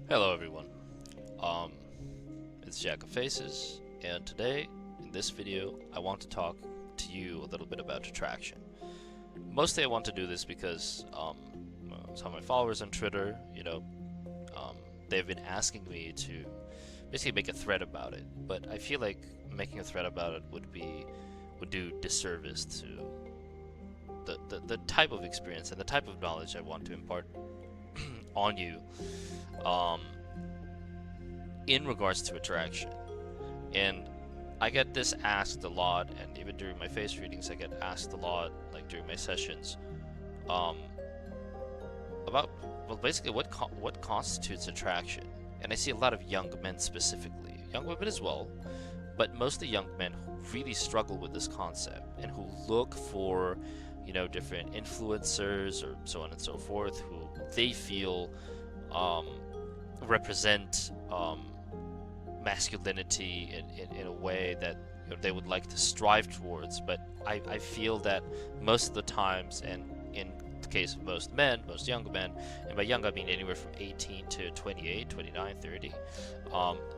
Hello everyone, um, it's Jack of Faces, and today, in this video, I want to talk to you a little bit about attraction. Mostly I want to do this because, some of my followers on Twitter, um, they've been asking me to basically make a thread about it, but I feel like making a thread about it would do disservice to the type of experience and the type of knowledge I want to impart on you. Um, in regards to attraction. And I get this asked a lot, and even during my face readings, I get asked a lot, like during my sessions, um, about basically what constitutes attraction. And I see a lot of young men specifically, young women as well, but mostly young men who really struggle with this concept and who look for, different influencers or so on and so forth, who they feel um, represent masculinity in a way that they would like to strive towards. But I feel that most of the times, and in the case of most men, most young men, and by young I mean anywhere from 18 to 28, 29, 30,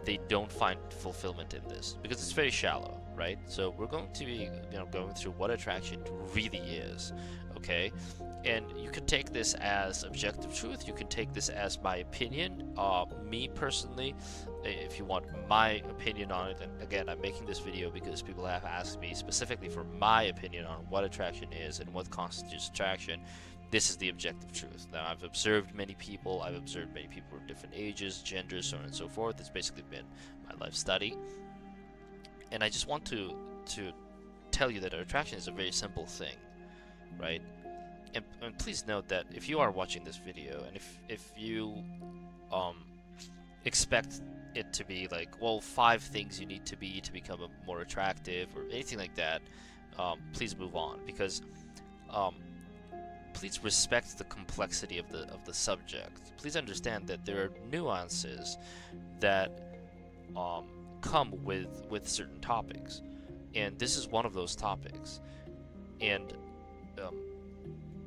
they don't find fulfillment in this because it's very shallow, right? So we're going to be going through what attraction really is, okay? And you can take this as objective truth. You can take this as my opinion. Me personally, if you want my opinion on it, and again, I'm making this video because people have asked me specifically for my opinion on what attraction is and what constitutes attraction. This is the objective truth. Now, I've observed many people. I've observed many people of different ages, genders, so on and so forth. It's basically been my life study. And I just want to tell you that attraction is a very simple thing, right? And please note that if you are watching this video and if you expect it to be like, well, 5 things you need to be to become more attractive or anything like that, please move on, because please respect the complexity of the subject. Please understand that there are nuances that come with certain topics, and this is one of those topics. And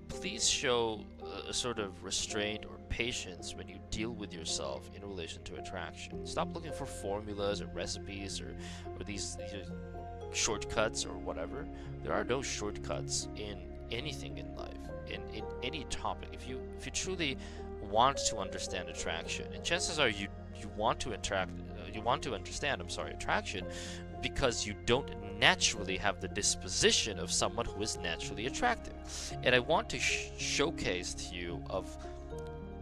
please show a sort of restraint or patience when you deal with yourself in relation to attraction. Stop looking for formulas or recipes or these shortcuts or whatever. There are no shortcuts in anything in life, in any topic. If you truly want to understand attraction, and chances are you want to understand attraction, because you don't naturally have the disposition of someone who is naturally attractive. And I want to showcase to you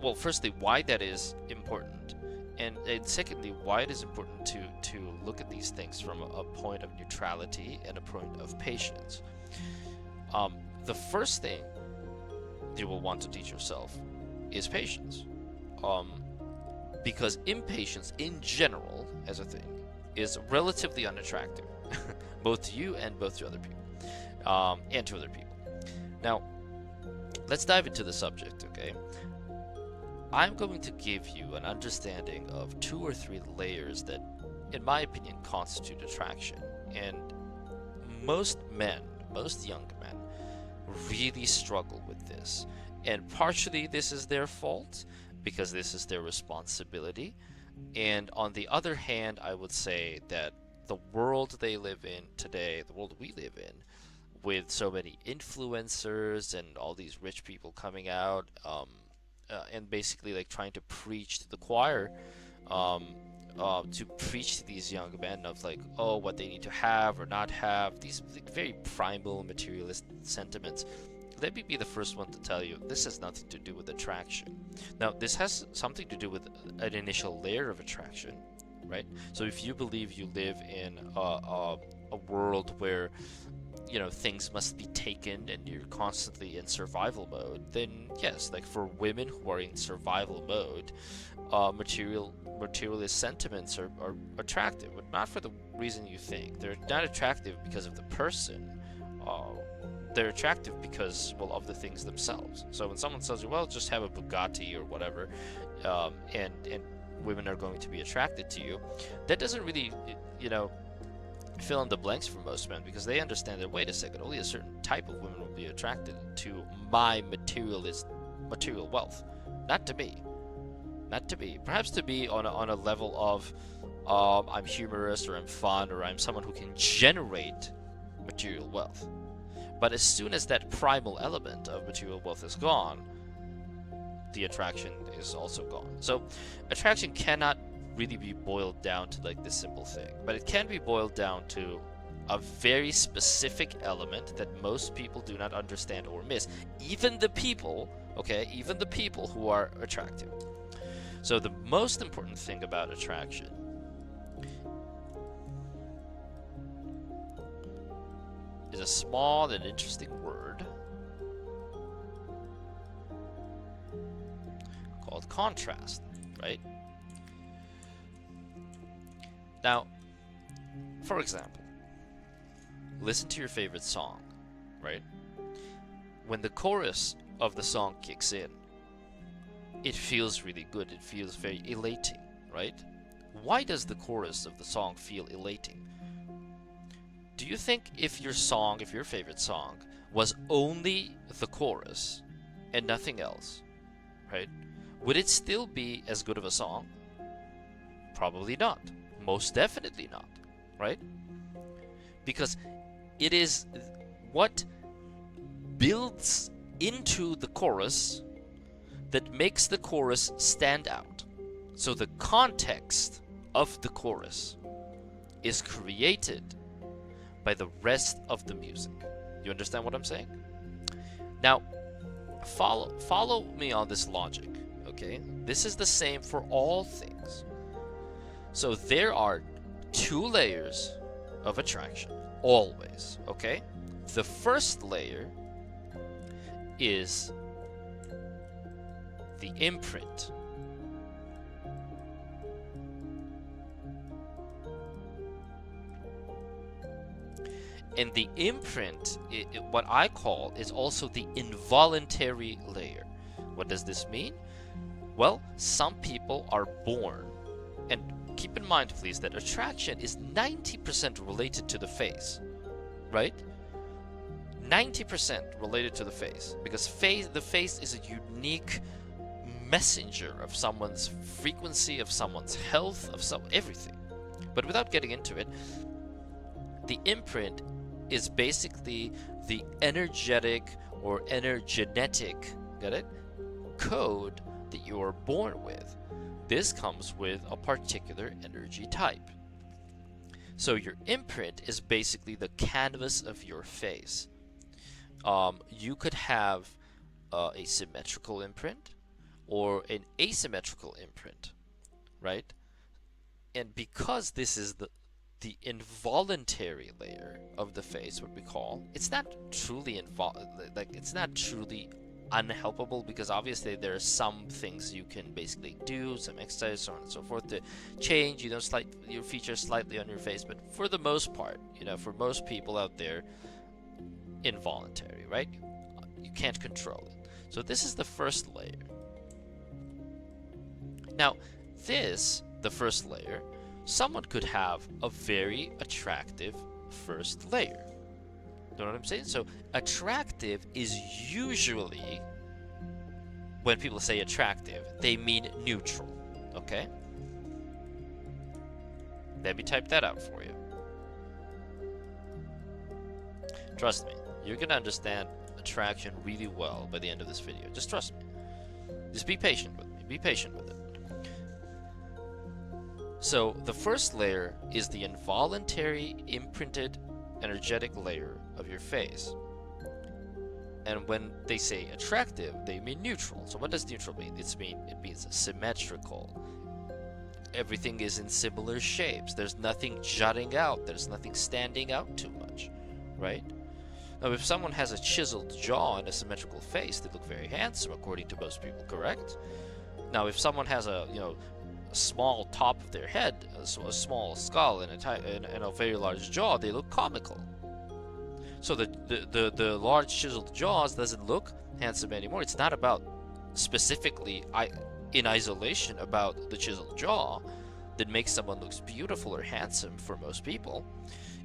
well, firstly, why that is important, and secondly, why it is important to look at these things from a point of neutrality and a point of patience. The first thing you will want to teach yourself is patience, because impatience in general, as a thing, is relatively unattractive, both to you and both to other people, and to other people. Now, let's dive into the subject, okay? I'm going to give you an understanding of 2 or 3 layers that, in my opinion, constitute attraction. And most young men, really struggle with this. And partially this is their fault, because this is their responsibility. And on the other hand, I would say that the world they live in today, the world we live in, with so many influencers and all these rich people coming out, and basically like trying to preach to the choir, to preach to these young men of like, oh, what they need to have or not have, these very primal materialist sentiments. Let me be the first one to tell you, this has nothing to do with attraction. Now, this has something to do with an initial layer of attraction, right? So if you believe you live in a world where things must be taken and you're constantly in survival mode, then yes, like for women who are in survival mode, materialist sentiments are attractive, but not for the reason you think. They're not attractive because of the person. They're attractive because, well, of the things themselves. So when someone says, well, just have a Bugatti or whatever, and women are going to be attracted to you, that doesn't really, fill in the blanks for most men, because they understand that, wait a second, only a certain type of women will be attracted to my material wealth, not to me. not to be. Perhaps to be on a level of I'm humorous or I'm fun or I'm someone who can generate material wealth. But as soon as that primal element of material wealth is gone, the attraction is also gone. So attraction cannot really be boiled down to like this simple thing, but it can be boiled down to a very specific element that most people do not understand or miss. Even the people, okay, even the people who are attractive. So the most important thing about attraction is a small and interesting word called contrast, right? Now, for example, listen to your favorite song, right? When the chorus of the song kicks in, it feels really good. It feels very elating, right? Why does the chorus of the song feel elating? Do you think if your favorite song, was only the chorus and nothing else, right? Would it still be as good of a song? Probably not. Most definitely not, right? Because it is what builds into the chorus that makes the chorus stand out. So the context of the chorus is created by the rest of the music. You understand what I'm saying? Now, follow me on this logic, okay? This is the same for all things. So there are two layers of attraction, always, okay? The first layer is the imprint. And the imprint, what I call, is also the involuntary layer. What does this mean? Well, some people are born, and keep in mind, please, that attraction is 90% related to the face, right? 90% related to the face, because the face is a unique messenger of someone's frequency, of someone's health, of everything. But without getting into it, the imprint is basically the energetic or energenetic, get it? Code that you are born with. This comes with a particular energy type. So your imprint is basically the canvas of your face. You could have a symmetrical imprint or an asymmetrical imprint, right? And because this is the involuntary layer of the face, what we call, it's not truly it's not truly unhelpable, because obviously there are some things you can basically do, some exercise, so on and so forth, to change, your features slightly on your face, but for the most part, for most people out there, involuntary, right? You can't control it. So this is the first layer. Now, the first layer, someone could have a very attractive first layer. You know what I'm saying? So attractive is usually, when people say attractive, they mean neutral. Okay? Let me type that out for you. Trust me, you're gonna understand attraction really well by the end of this video. Just trust me. Just be patient with me. Be patient with it. So the first layer is the involuntary imprinted energetic layer of your face. And when they say attractive, they mean neutral. So what does neutral mean? It means symmetrical. Everything is in similar shapes. There's nothing jutting out. There's nothing standing out too much, right? Now, if someone has a chiseled jaw and a symmetrical face, they look very handsome, according to most people, correct? Now, if someone has a small top of their head, so a small skull and a very large jaw, they look comical. So the large chiseled jaws doesn't look handsome anymore. It's not about specifically in isolation about the chiseled jaw that makes someone looks beautiful or handsome for most people.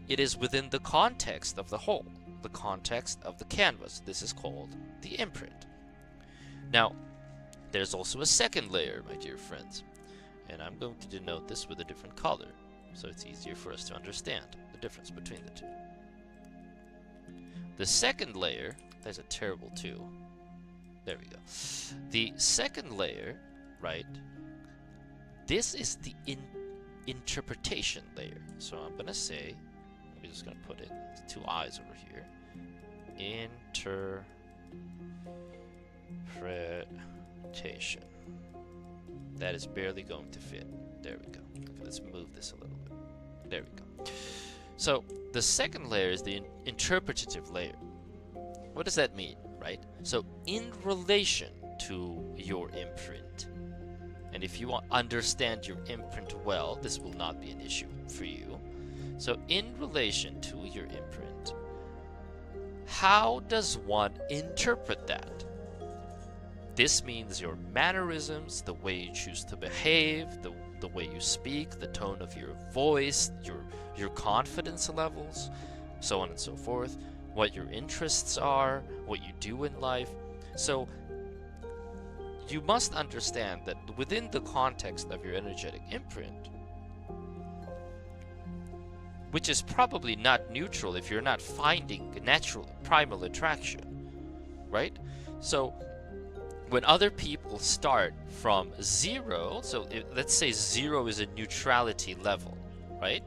It is within the context of the whole, the context of the canvas. This is called the imprint. Now, there's also a second layer, my dear friends. And I'm going to denote this with a different color, so it's easier for us to understand the difference between the two. The second layer, there's a terrible 2. There we go. The second layer, right, this is the interpretation layer. So I'm going to say, I'm just going to put it, 2 eyes over here. Interpretation. That is barely going to fit. There we go. Okay, let's move this a little bit. There we go. So the second layer is the interpretative layer. What does that mean, right? So in relation to your imprint, and if you understand your imprint well, this will not be an issue for you. So in relation to your imprint, how does one interpret that? This means your mannerisms, the way you choose to behave, the way you speak, the tone of your voice, your confidence levels, so on and so forth, what your interests are, what you do in life. So you must understand that within the context of your energetic imprint, which is probably not neutral if you're not finding natural primal attraction, right? So when other people start from 0, so let's say 0 is a neutrality level, right?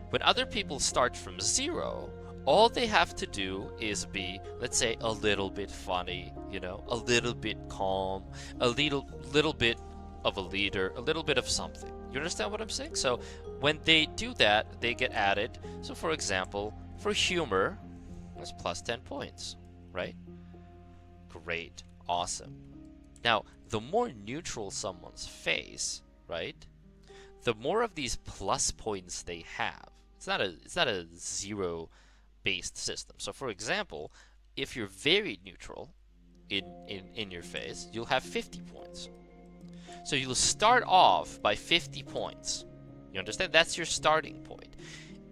When other people start from 0, all they have to do is be, let's say, a little bit funny, you know, a little bit calm, a little bit of a leader, a little bit of something. You understand what I'm saying? So when they do that, they get added. So for example, for humor, that's plus 10 points, right? Great. Awesome. Now, the more neutral someone's face, right, the more of these plus points they have. It's not a zero-based system. So, for example, if you're very neutral in your face, you'll have 50 points. So you'll start off by 50 points. You understand? That's your starting point.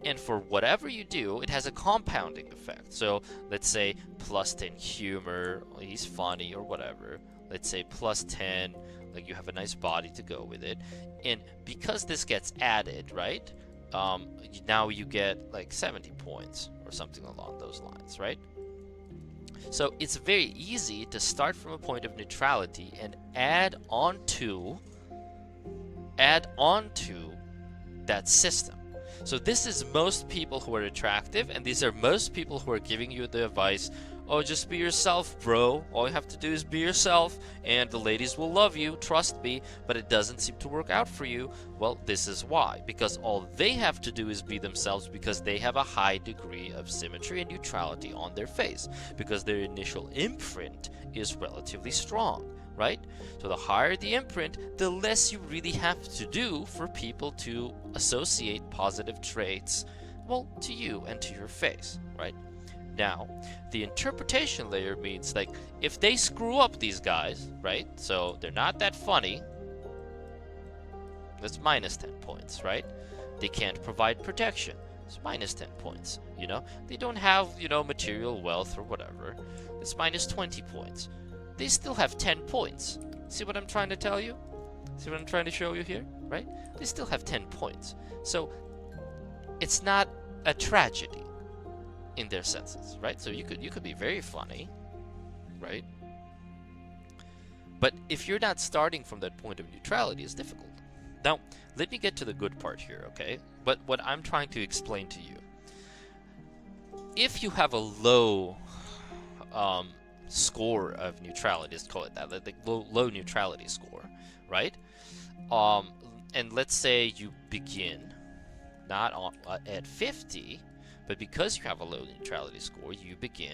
And for whatever you do, it has a compounding effect. So let's say plus 10 humor, he's funny or whatever. Let's say plus 10, like you have a nice body to go with it. And because this gets added, right, now you get like 70 points or something along those lines, right? So it's very easy to start from a point of neutrality and add on to that system. So this is most people who are attractive, and these are most people who are giving you the advice, oh, just be yourself, bro. All you have to do is be yourself, and the ladies will love you, trust me, but it doesn't seem to work out for you. Well, this is why. Because all they have to do is be themselves because they have a high degree of symmetry and neutrality on their face. Because their initial imprint is relatively strong, right? So the higher the imprint, the less you really have to do for people to associate positive traits, well, to you and to your face, right? Now, the interpretation layer means, like, if they screw up these guys, right? So they're not that funny, that's minus 10 points, right? They can't provide protection, it's minus 10 points, you know? They don't have, you know, material wealth or whatever, it's minus 20 points. They still have 10 points. See what I'm trying to tell you? See what I'm trying to show you here, right? They still have 10 points. So it's not a tragedy in their senses, right? So you could be very funny, right? But if you're not starting from that point of neutrality, it's difficult. Now, let me get to the good part here, okay? But what I'm trying to explain to you, if you have a low score of neutrality, let's call it that, like low neutrality score, right? And let's say you begin not at 50, but because you have a low neutrality score, you begin